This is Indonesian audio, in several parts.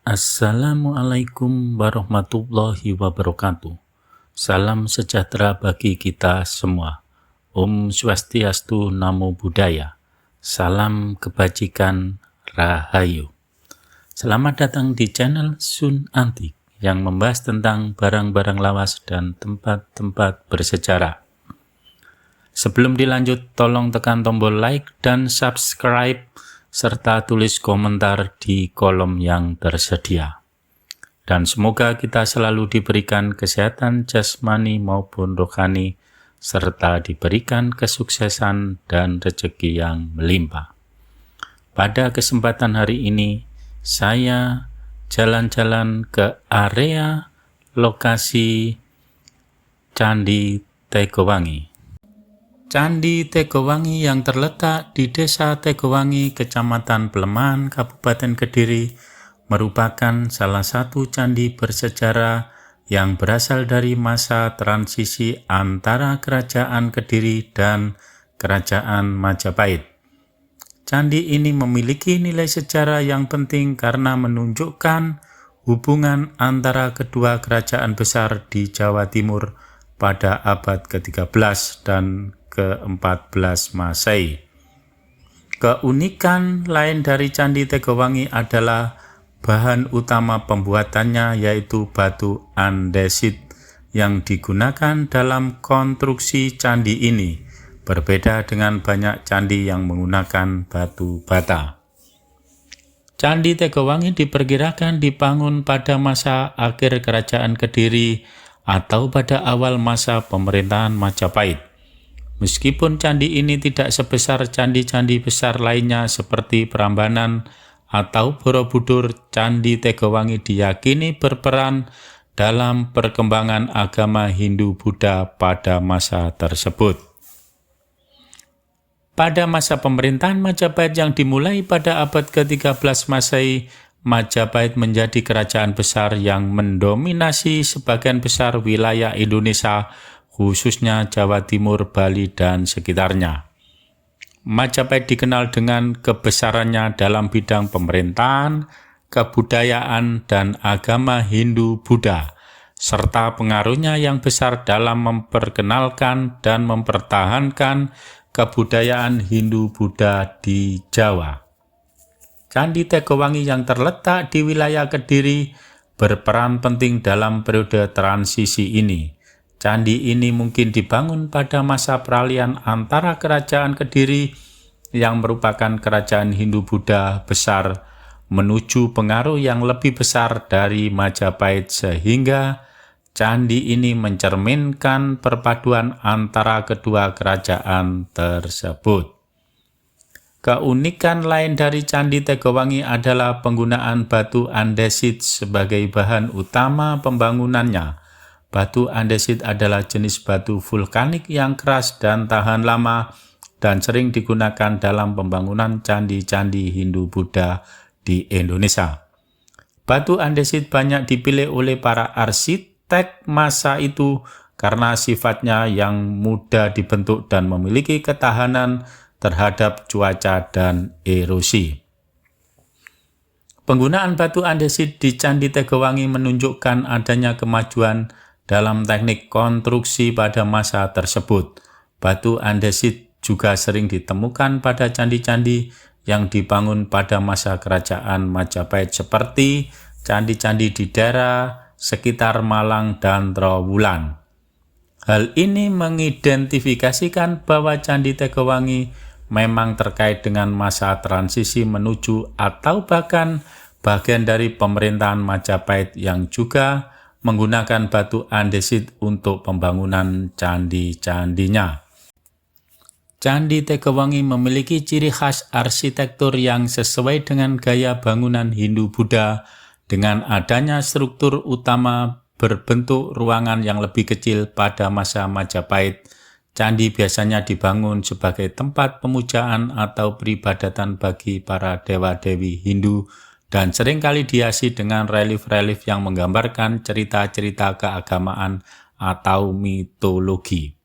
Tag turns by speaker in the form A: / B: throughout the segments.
A: Assalamualaikum warahmatullahi wabarakatuh. Salam sejahtera bagi kita semua. Om Swastiastu, Namo Buddhaya. Salam kebajikan, Rahayu. Selamat datang di channel Sun Antik yang membahas tentang barang-barang lawas dan tempat-tempat bersejarah. Sebelum dilanjut, tolong tekan tombol like dan subscribe serta tulis komentar di kolom yang tersedia. Dan semoga kita selalu diberikan kesehatan jasmani maupun rohani, serta diberikan kesuksesan dan rezeki yang melimpah. Pada kesempatan hari ini, saya jalan-jalan ke area lokasi Candi Tegowangi. Candi Tegowangi yang terletak di Desa Tegowangi, Kecamatan Pleman, Kabupaten Kediri, merupakan salah satu candi bersejarah yang berasal dari masa transisi antara Kerajaan Kediri dan Kerajaan Majapahit. Candi ini memiliki nilai sejarah yang penting karena menunjukkan hubungan antara kedua kerajaan besar di Jawa Timur pada abad ke-13 dan ke-14 Masehi. Keunikan lain dari Candi Tegowangi adalah bahan utama pembuatannya, yaitu batu andesit yang digunakan dalam konstruksi candi ini, berbeda dengan banyak candi yang menggunakan batu bata. Candi Tegowangi diperkirakan dibangun pada masa akhir Kerajaan Kediri atau pada awal masa pemerintahan Majapahit. Meskipun candi ini tidak sebesar candi-candi besar lainnya seperti Prambanan atau Borobudur, Candi Tegowangi diyakini berperan dalam perkembangan agama Hindu-Buddha pada masa tersebut. Pada masa pemerintahan Majapahit yang dimulai pada abad ke-13 Masehi, Majapahit menjadi kerajaan besar yang mendominasi sebagian besar wilayah Indonesia, khususnya Jawa Timur, Bali, dan sekitarnya. Majapahit dikenal dengan kebesarannya dalam bidang pemerintahan, kebudayaan, dan agama Hindu-Buddha, serta pengaruhnya yang besar dalam memperkenalkan dan mempertahankan kebudayaan Hindu-Buddha di Jawa. Candi Tegowangi yang terletak di wilayah Kediri berperan penting dalam periode transisi ini. Candi ini mungkin dibangun pada masa peralihan antara Kerajaan Kediri yang merupakan kerajaan Hindu-Buddha besar menuju pengaruh yang lebih besar dari Majapahit, sehingga candi ini mencerminkan perpaduan antara kedua kerajaan tersebut. Keunikan lain dari Candi Tegowangi adalah penggunaan batu andesit sebagai bahan utama pembangunannya. Batu andesit adalah jenis batu vulkanik yang keras dan tahan lama dan sering digunakan dalam pembangunan candi-candi Hindu-Buddha di Indonesia. Batu andesit banyak dipilih oleh para arsitek masa itu karena sifatnya yang mudah dibentuk dan memiliki ketahanan terhadap cuaca dan erosi. Penggunaan batu andesit di Candi Tegowangi menunjukkan adanya kemajuan dalam teknik konstruksi pada masa tersebut. Batu andesit juga sering ditemukan pada candi-candi yang dibangun pada masa kerajaan Majapahit seperti candi-candi di daerah sekitar Malang dan Trowulan. Hal ini mengidentifikasikan bahwa Candi Tegowangi memang terkait dengan masa transisi menuju atau bahkan bagian dari pemerintahan Majapahit yang juga menggunakan batu andesit untuk pembangunan candi-candinya. Candi Tegowangi memiliki ciri khas arsitektur yang sesuai dengan gaya bangunan Hindu-Buddha dengan adanya struktur utama berbentuk ruangan yang lebih kecil. Pada masa Majapahit, candi biasanya dibangun sebagai tempat pemujaan atau peribadatan bagi para dewa-dewi Hindu dan seringkali dihiasi dengan relief-relief yang menggambarkan cerita-cerita keagamaan atau mitologi.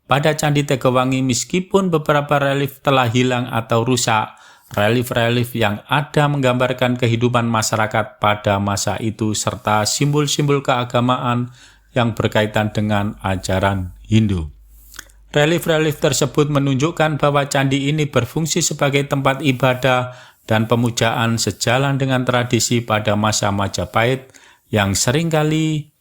A: Pada Candi Tegowangi, meskipun beberapa relief telah hilang atau rusak, Relief-relief yang ada menggambarkan kehidupan masyarakat pada masa itu serta simbol-simbol keagamaan yang berkaitan dengan ajaran Hindu. Relief-relief tersebut menunjukkan bahwa candi ini berfungsi sebagai tempat ibadah dan pemujaan sejalan dengan tradisi pada masa Majapahit yang seringkali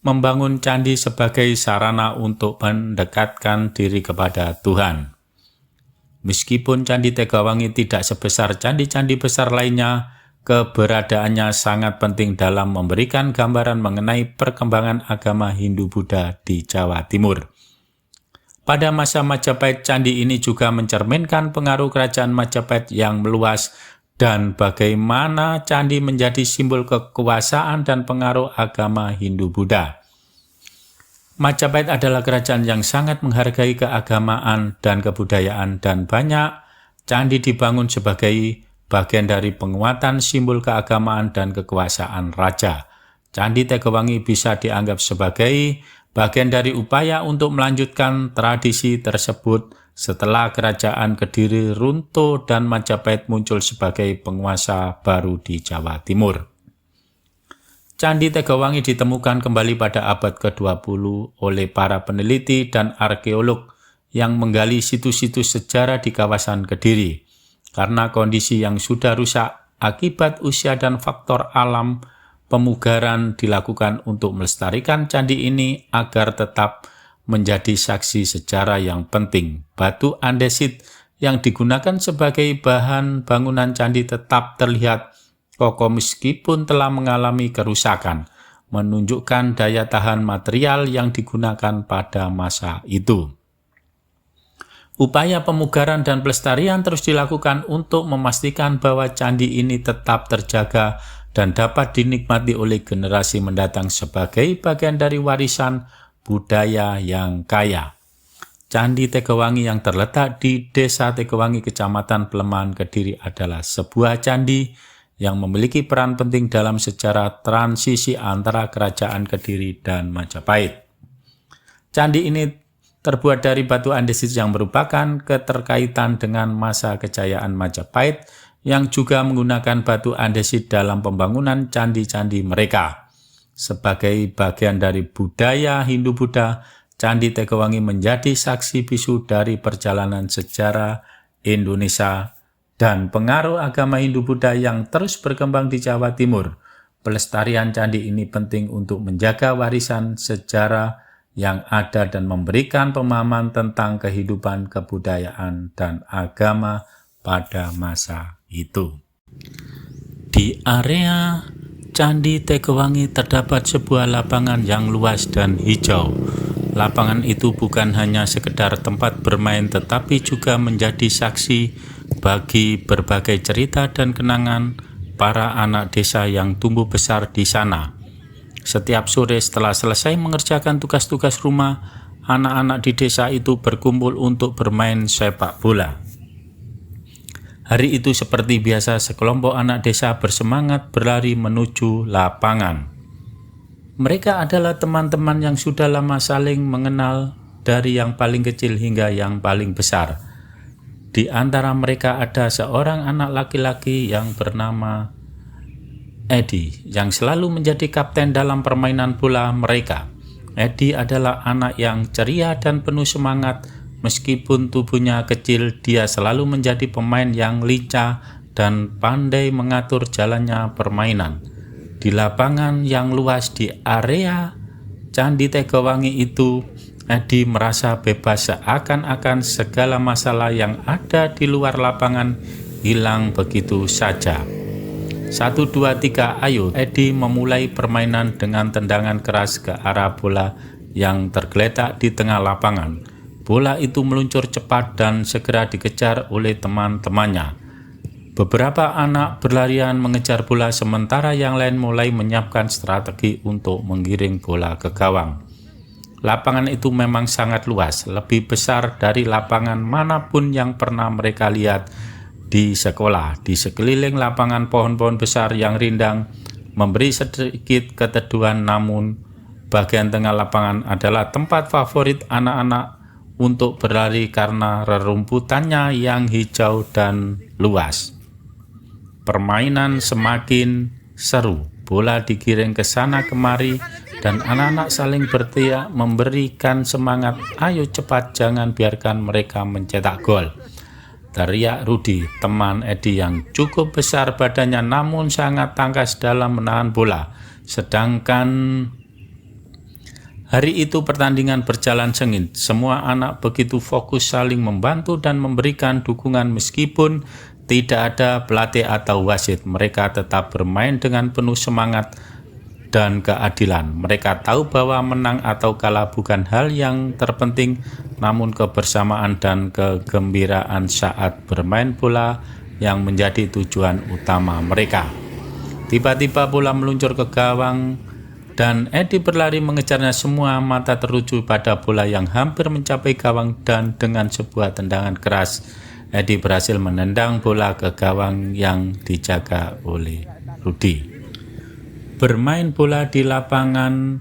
A: membangun candi sebagai sarana untuk mendekatkan diri kepada Tuhan. Meskipun Candi Tegawangi tidak sebesar candi-candi besar lainnya, keberadaannya sangat penting dalam memberikan gambaran mengenai perkembangan agama Hindu-Buddha di Jawa Timur. Pada masa Majapahit, candi ini juga mencerminkan pengaruh kerajaan Majapahit yang meluas dan bagaimana candi menjadi simbol kekuasaan dan pengaruh agama Hindu-Buddha. Majapahit adalah kerajaan yang sangat menghargai keagamaan dan kebudayaan dan banyak candi dibangun sebagai bagian dari penguatan simbol keagamaan dan kekuasaan raja. Candi Tegawangi bisa dianggap sebagai bagian dari upaya untuk melanjutkan tradisi tersebut setelah kerajaan Kediri runtuh dan Majapahit muncul sebagai penguasa baru di Jawa Timur. Candi Tegawangi ditemukan kembali pada abad ke-20 oleh para peneliti dan arkeolog yang menggali situs-situs sejarah di kawasan Kediri. Karena kondisi yang sudah rusak akibat usia dan faktor alam, pemugaran dilakukan untuk melestarikan candi ini agar tetap menjadi saksi sejarah yang penting. Batu andesit yang digunakan sebagai bahan bangunan candi tetap terlihat kokoh meskipun telah mengalami kerusakan, menunjukkan daya tahan material yang digunakan pada masa itu. Upaya pemugaran dan pelestarian terus dilakukan untuk memastikan bahwa candi ini tetap terjaga dan dapat dinikmati oleh generasi mendatang sebagai bagian dari warisan budaya yang kaya. Candi Tegawangi yang terletak di Desa Tegawangi, Kecamatan Pelemahan, Kediri adalah sebuah candi yang memiliki peran penting dalam sejarah transisi antara kerajaan Kediri dan Majapahit. Candi ini terbuat dari batu andesit yang merupakan keterkaitan dengan masa kejayaan Majapahit yang juga menggunakan batu andesit dalam pembangunan candi-candi mereka. Sebagai bagian dari budaya Hindu-Buddha, Candi Tegawangi menjadi saksi bisu dari perjalanan sejarah Indonesia dan pengaruh agama Hindu-Buddha yang terus berkembang di Jawa Timur. Pelestarian candi ini penting untuk menjaga warisan sejarah yang ada dan memberikan pemahaman tentang kehidupan, kebudayaan, dan agama pada masa itu. Di area Candi Tegawangi terdapat sebuah lapangan yang luas dan hijau. Lapangan itu bukan hanya sekedar tempat bermain tetapi juga menjadi saksi bagi berbagai cerita dan kenangan para anak desa yang tumbuh besar di sana. Setiap sore setelah selesai mengerjakan tugas-tugas rumah, anak-anak di desa itu berkumpul untuk bermain sepak bola. Hari itu seperti biasa, sekelompok anak desa bersemangat berlari menuju lapangan. Mereka adalah teman-teman yang sudah lama saling mengenal, dari yang paling kecil hingga yang paling besar. Di antara mereka ada seorang anak laki-laki yang bernama Edi, yang selalu menjadi kapten dalam permainan bola mereka. Edi adalah anak yang ceria dan penuh semangat. Meskipun tubuhnya kecil, dia selalu menjadi pemain yang lincah dan pandai mengatur jalannya permainan. Di lapangan yang luas di area Candi Tegawangi itu, Edi merasa bebas, seakan-akan segala masalah yang ada di luar lapangan hilang begitu saja. 1, 2, 3, ayo. Edi memulai permainan dengan tendangan keras ke arah bola yang tergeletak di tengah lapangan. Bola itu meluncur cepat dan segera dikejar oleh teman-temannya. Beberapa anak berlarian mengejar bola sementara yang lain mulai menyiapkan strategi untuk menggiring bola ke gawang. Lapangan itu memang sangat luas, lebih besar dari lapangan manapun yang pernah mereka lihat di sekolah. Di sekeliling lapangan pohon-pohon besar yang rindang memberi sedikit keteduhan, namun bagian tengah lapangan adalah tempat favorit anak-anak untuk berlari karena rerumputannya yang hijau dan luas. Permainan semakin seru, bola digiring ke sana kemari, dan anak-anak saling berteriak memberikan semangat, "Ayo cepat, jangan biarkan mereka mencetak gol," teriak Rudy, teman Eddie yang cukup besar badannya namun sangat tangkas dalam menahan bola. Sedangkan hari itu pertandingan berjalan sengit. Semua anak begitu fokus saling membantu dan memberikan dukungan meskipun tidak ada pelatih atau wasit. Mereka tetap bermain dengan penuh semangat dan keadilan. Mereka tahu bahwa menang atau kalah bukan hal yang terpenting, namun kebersamaan dan kegembiraan saat bermain bola yang menjadi tujuan utama mereka. Tiba-tiba bola meluncur ke gawang dan Eddie berlari mengejarnya. Semua mata tertuju pada bola yang hampir mencapai gawang, dan dengan sebuah tendangan keras Eddie berhasil menendang bola ke gawang yang dijaga oleh Rudy. Bermain bola di lapangan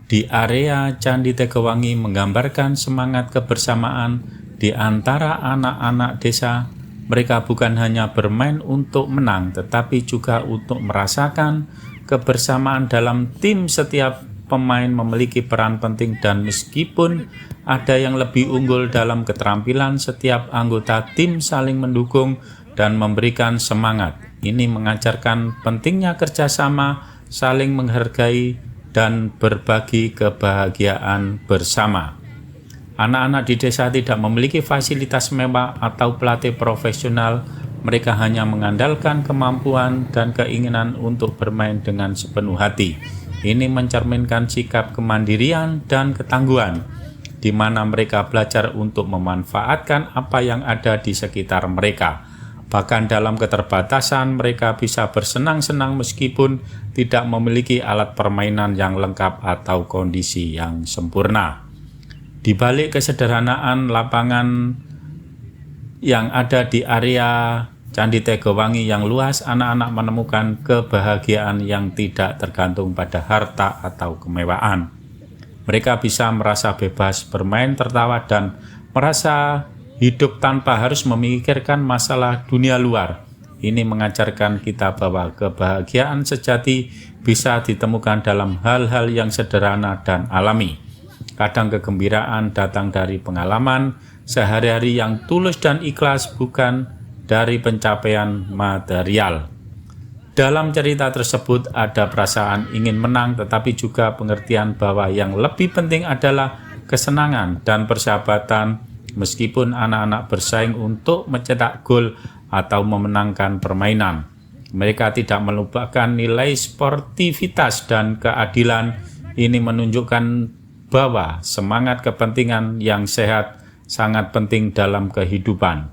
A: di area Candi Tegowangi menggambarkan semangat kebersamaan di antara anak-anak desa. Mereka bukan hanya bermain untuk menang, tetapi juga untuk merasakan kebersamaan dalam tim. Setiap pemain memiliki peran penting, dan meskipun ada yang lebih unggul dalam keterampilan, setiap anggota tim saling mendukung dan memberikan semangat. Ini mengajarkan pentingnya kerjasama, saling menghargai, dan berbagi kebahagiaan bersama. Anak-anak di desa tidak memiliki fasilitas mewah atau pelatih profesional. Mereka hanya mengandalkan kemampuan dan keinginan untuk bermain dengan sepenuh hati. Ini mencerminkan sikap kemandirian dan ketangguhan, di mana mereka belajar untuk memanfaatkan apa yang ada di sekitar mereka. Bahkan dalam keterbatasan, mereka bisa bersenang-senang meskipun tidak memiliki alat permainan yang lengkap atau kondisi yang sempurna. Di balik kesederhanaan lapangan yang ada di area Candi Tegowangi yang luas, anak-anak menemukan kebahagiaan yang tidak tergantung pada harta atau kemewahan. Mereka bisa merasa bebas, bermain, tertawa, dan merasa hidup tanpa harus memikirkan masalah dunia luar. Ini mengajarkan kita bahwa kebahagiaan sejati bisa ditemukan dalam hal-hal yang sederhana dan alami. Kadang kegembiraan datang dari pengalaman sehari-hari yang tulus dan ikhlas, bukan dari pencapaian material. Dalam cerita tersebut ada perasaan ingin menang, tetapi juga pengertian bahwa yang lebih penting adalah kesenangan dan persahabatan. Meskipun anak-anak bersaing untuk mencetak gol atau memenangkan permainan, mereka tidak melupakan nilai sportivitas dan keadilan. Ini menunjukkan bahwa semangat kepentingan yang sehat sangat penting dalam kehidupan.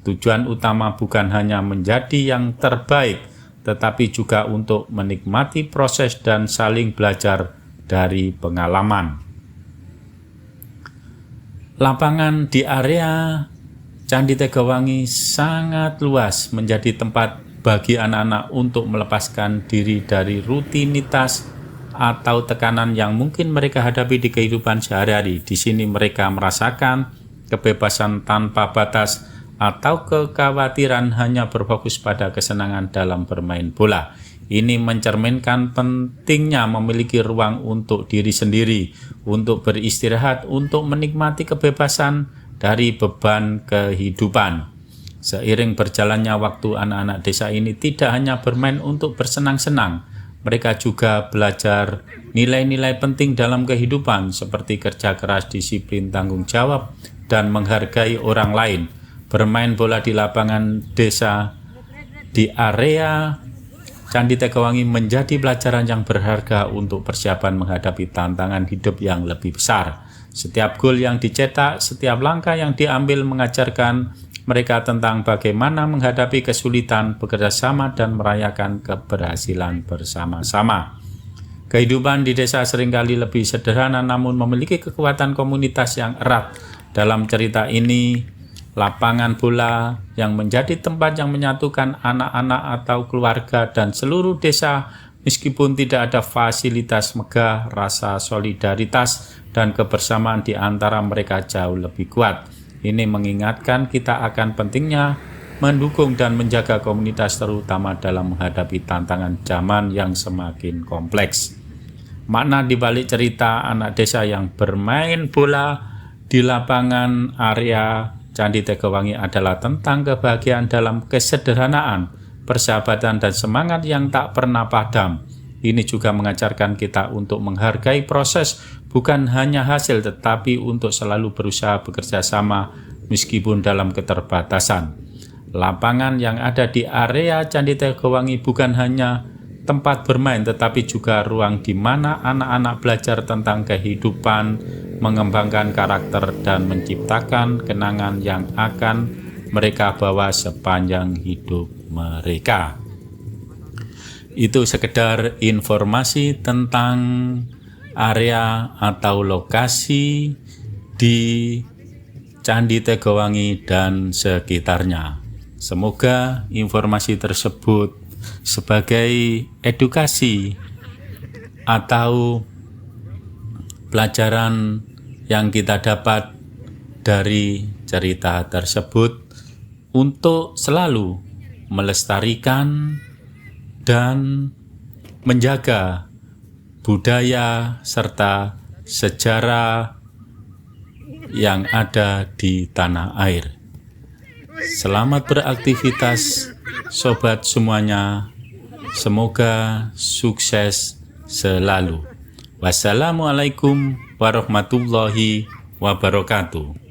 A: Tujuan utama bukan hanya menjadi yang terbaik, tetapi juga untuk menikmati proses dan saling belajar dari pengalaman. Lapangan di area Candi Tegowangi sangat luas, menjadi tempat bagi anak-anak untuk melepaskan diri dari rutinitas atau tekanan yang mungkin mereka hadapi di kehidupan sehari-hari. Di sini mereka merasakan kebebasan tanpa batas atau kekhawatiran, hanya berfokus pada kesenangan dalam bermain bola. Ini mencerminkan pentingnya memiliki ruang untuk diri sendiri, untuk beristirahat, untuk menikmati kebebasan dari beban kehidupan. Seiring berjalannya waktu, anak-anak desa ini tidak hanya bermain untuk bersenang-senang, mereka juga belajar nilai-nilai penting dalam kehidupan seperti kerja keras, disiplin, tanggung jawab, dan menghargai orang lain. Bermain bola di lapangan desa di area Candi Tegowangi menjadi pelajaran yang berharga untuk persiapan menghadapi tantangan hidup yang lebih besar. Setiap gol yang dicetak, setiap langkah yang diambil mengajarkan mereka tentang bagaimana menghadapi kesulitan, bekerja sama, dan merayakan keberhasilan bersama-sama. Kehidupan di desa seringkali lebih sederhana namun memiliki kekuatan komunitas yang erat. Dalam cerita ini, lapangan bola yang menjadi tempat yang menyatukan anak-anak atau keluarga dan seluruh desa Meskipun tidak ada fasilitas megah, rasa solidaritas dan kebersamaan di antara mereka jauh lebih kuat. Ini mengingatkan kita akan pentingnya mendukung dan menjaga komunitas, terutama dalam menghadapi tantangan zaman yang semakin kompleks. Makna di balik cerita anak desa yang bermain bola di lapangan area Candi Tegowangi adalah tentang kebahagiaan dalam kesederhanaan, persahabatan, dan semangat yang tak pernah padam. Ini juga mengajarkan kita untuk menghargai proses, bukan hanya hasil, tetapi untuk selalu berusaha bekerja sama meskipun dalam keterbatasan. Lapangan yang ada di area Candi Tegowangi bukan hanya tempat bermain, tetapi juga ruang di mana anak-anak belajar tentang kehidupan, mengembangkan karakter, dan menciptakan kenangan yang akan mereka bawa sepanjang hidup mereka. Itu sekedar informasi tentang area atau lokasi di Candi Tegowangi dan sekitarnya. Semoga informasi tersebut sebagai edukasi atau pelajaran yang kita dapat dari cerita tersebut untuk selalu melestarikan dan menjaga budaya serta sejarah yang ada di tanah air. Selamat beraktivitas sobat semuanya. Semoga sukses selalu. Wassalamualaikum warahmatullahi wabarakatuh.